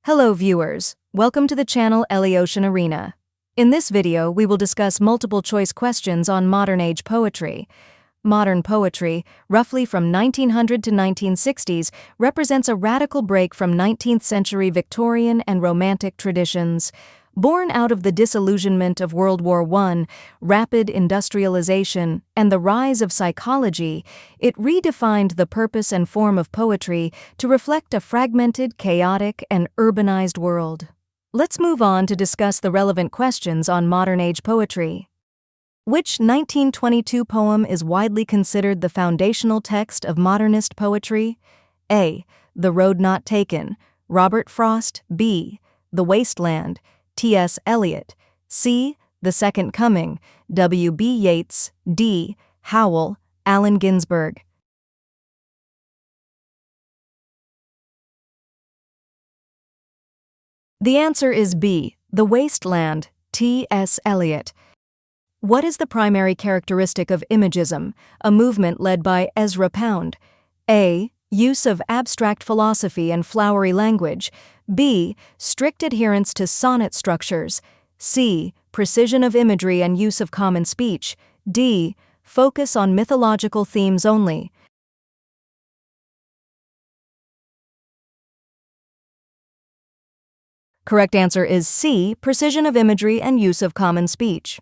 Hello viewers, welcome to the channel Eliotian Arena. In this video, we will discuss multiple choice questions on modern age poetry. Modern poetry, roughly from 1900 to 1960s, represents a radical break from 19th century Victorian and Romantic traditions. Born out of the disillusionment of World War I, rapid industrialization, and the rise of psychology, it redefined the purpose and form of poetry to reflect a fragmented, chaotic, and urbanized world. Let's move on to discuss the relevant questions on modern age poetry. Which 1922 poem is widely considered the foundational text of modernist poetry? A. The Road Not Taken, Robert Frost. B. The Wasteland, T.S. Eliot. C. The Second Coming, W.B. Yeats. D. Howl, Allen Ginsberg. The answer is B. The Wasteland, T.S. Eliot. What is the primary characteristic of imagism, a movement led by Ezra Pound? A. Use of abstract philosophy and flowery language. B. Strict adherence to sonnet structures. C. Precision of imagery and use of common speech. D. Focus on mythological themes only. Correct answer is C. Precision of imagery and use of common speech.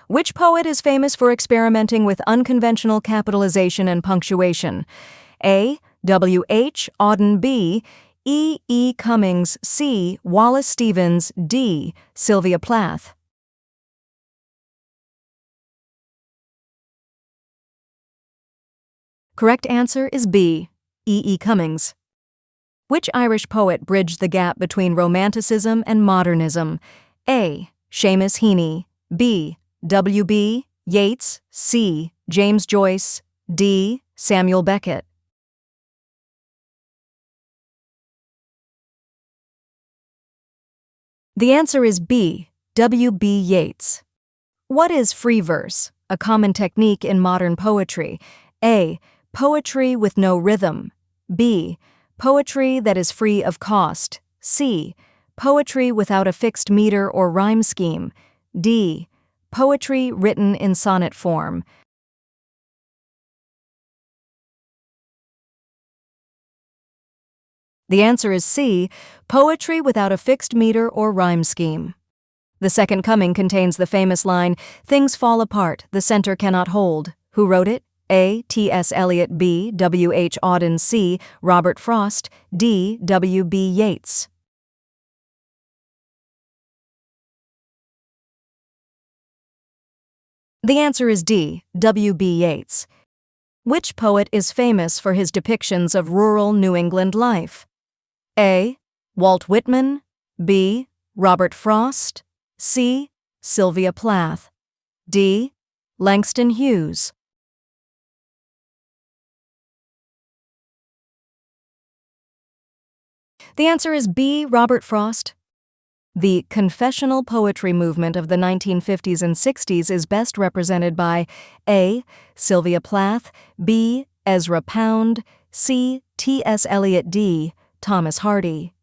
Which poet is famous for experimenting with unconventional capitalization and punctuation? A. W. H. Auden. B. E. E. Cummings. C. Wallace Stevens. D. Sylvia Plath. Correct answer is B. E. E. Cummings. Which Irish poet bridged the gap between Romanticism and modernism? A. Seamus Heaney. B. W.B. Yeats. C. James Joyce. D. Samuel Beckett. The answer is B. W.B. Yeats. What is free verse, a common technique in modern poetry? A. Poetry with no rhythm. B. Poetry that is free of cost. C. Poetry without a fixed meter or rhyme scheme. D. Poetry written in sonnet form. The answer is C. Poetry without a fixed meter or rhyme scheme. The Second Coming contains the famous line, "Things fall apart, the center cannot hold." Who wrote it? A. T.S. Eliot. B. W. H. Auden. C. Robert Frost. D. W.B. Yeats. The answer is D. W.B. Yeats. Which poet is famous for his depictions of rural New England life? A. Walt Whitman. B. Robert Frost. C. Sylvia Plath. D. Langston Hughes. The answer is B. Robert Frost. The confessional poetry movement of the 1950s and 60s is best represented by A. Sylvia Plath. B. Ezra Pound. C. T.S. Eliot. D. Thomas Hardy.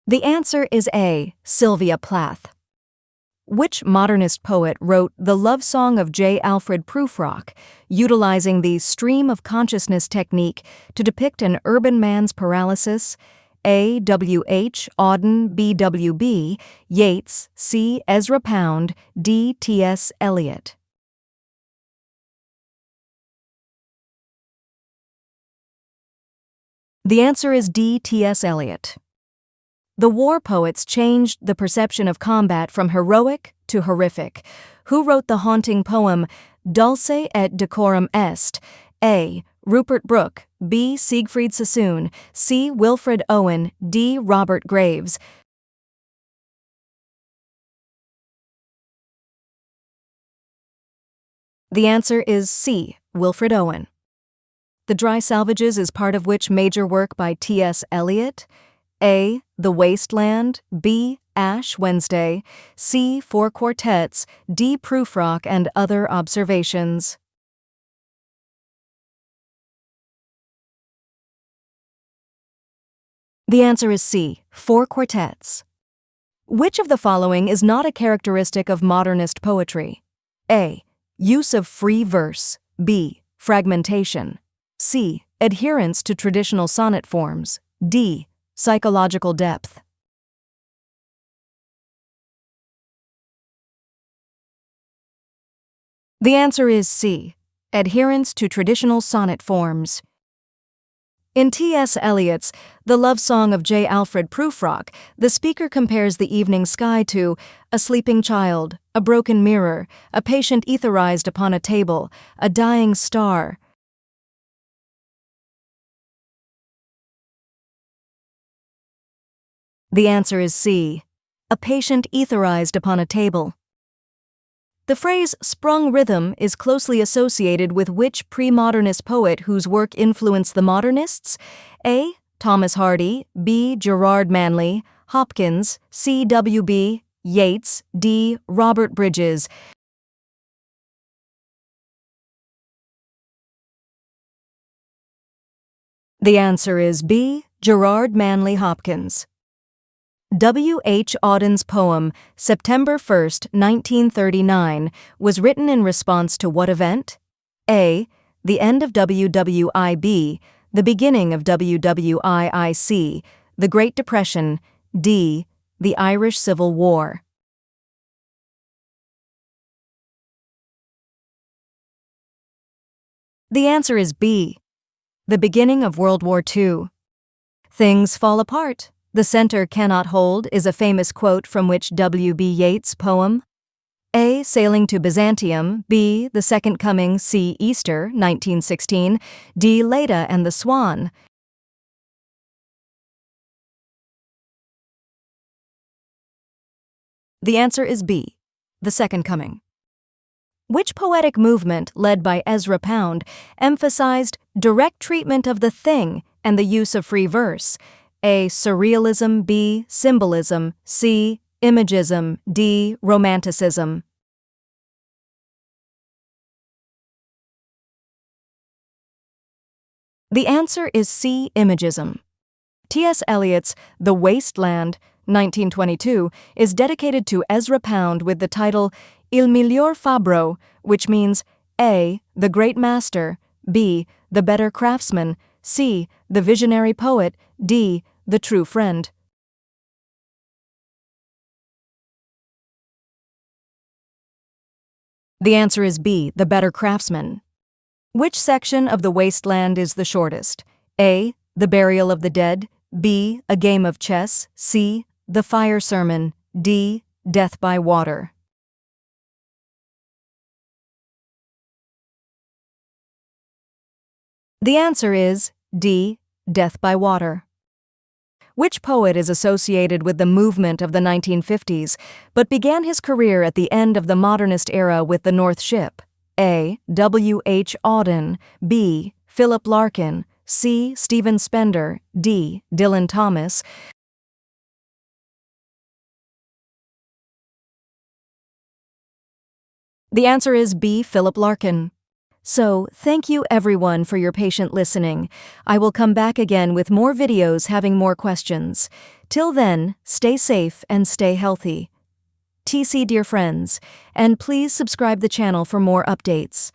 The answer is A. Sylvia Plath. Which modernist poet wrote The Love Song of J. Alfred Prufrock, utilizing the stream of consciousness technique to depict an urban man's paralysis? A. W. H. Auden. B. W. B. Yeats. C. Ezra Pound. D. T. S. Eliot. The answer is D. T. S. Eliot. The war poets changed the perception of combat from heroic to horrific. Who wrote the haunting poem Dulce et decorum est? A. Rupert Brooke. B. Siegfried Sassoon. C. Wilfred Owen. D. Robert Graves. The answer is C. Wilfred Owen. The Dry Salvages is part of which major work by T.S. Eliot? A. The Wasteland. B. Ash Wednesday, C. Four quartets, D. Prufrock and other observations. The answer is C. Four quartets. Which of the following is not a characteristic of modernist poetry? A. Use of free verse. B. Fragmentation. C. Adherence to traditional sonnet forms. D. Psychological depth. The answer is C. Adherence to traditional sonnet forms. In T.S. Eliot's The Love Song of J. Alfred Prufrock, the speaker compares the evening sky to a sleeping child, a broken mirror, a patient etherized upon a table, a dying star. The answer is C. A patient etherized upon a table. The phrase sprung rhythm is closely associated with which pre-modernist poet whose work influenced the modernists? A. Thomas Hardy, B. Gerard Manley, Hopkins, C. W.B. Yeats, D. Robert Bridges. The answer is B. Gerard Manley Hopkins. W. H. Auden's poem, September 1, 1939, was written in response to what event? A. The end of WWIB, the beginning of WWIIC, the Great Depression, D. The Irish Civil War. The answer is B. The beginning of World War II. Things fall apart. The center cannot hold is a famous quote from which W.B. Yeats' poem? A. Sailing to Byzantium, B. The Second Coming, C. Easter, 1916, D. Leda and the Swan. The answer is B. The Second Coming. Which poetic movement, led by Ezra Pound, emphasized direct treatment of the thing and the use of free verse? A. Surrealism, B. Symbolism, C. Imagism, D. Romanticism. The answer is C. Imagism. T.S. Eliot's The Waste Land, 1922, is dedicated to Ezra Pound with the title Il miglior fabbro, which means A. The great master, B. The better craftsman, C. The visionary poet, D. The true friend. The answer is B. The better craftsman. Which section of the wasteland is the shortest? A. The burial of the dead, B. A game of chess, C. The fire sermon, D. Death by water. The answer is D. Death by water. Which poet is associated with the movement of the 1950s, but began his career at the end of the modernist era with the North Ship? A. W. H. Auden, B. Philip Larkin, C. Stephen Spender, D. Dylan Thomas. The answer is B. Philip Larkin. So, thank you everyone for your patient listening. I will come back again with more videos having more questions. Till then, stay safe and stay healthy. TC dear friends, and please subscribe the channel for more updates.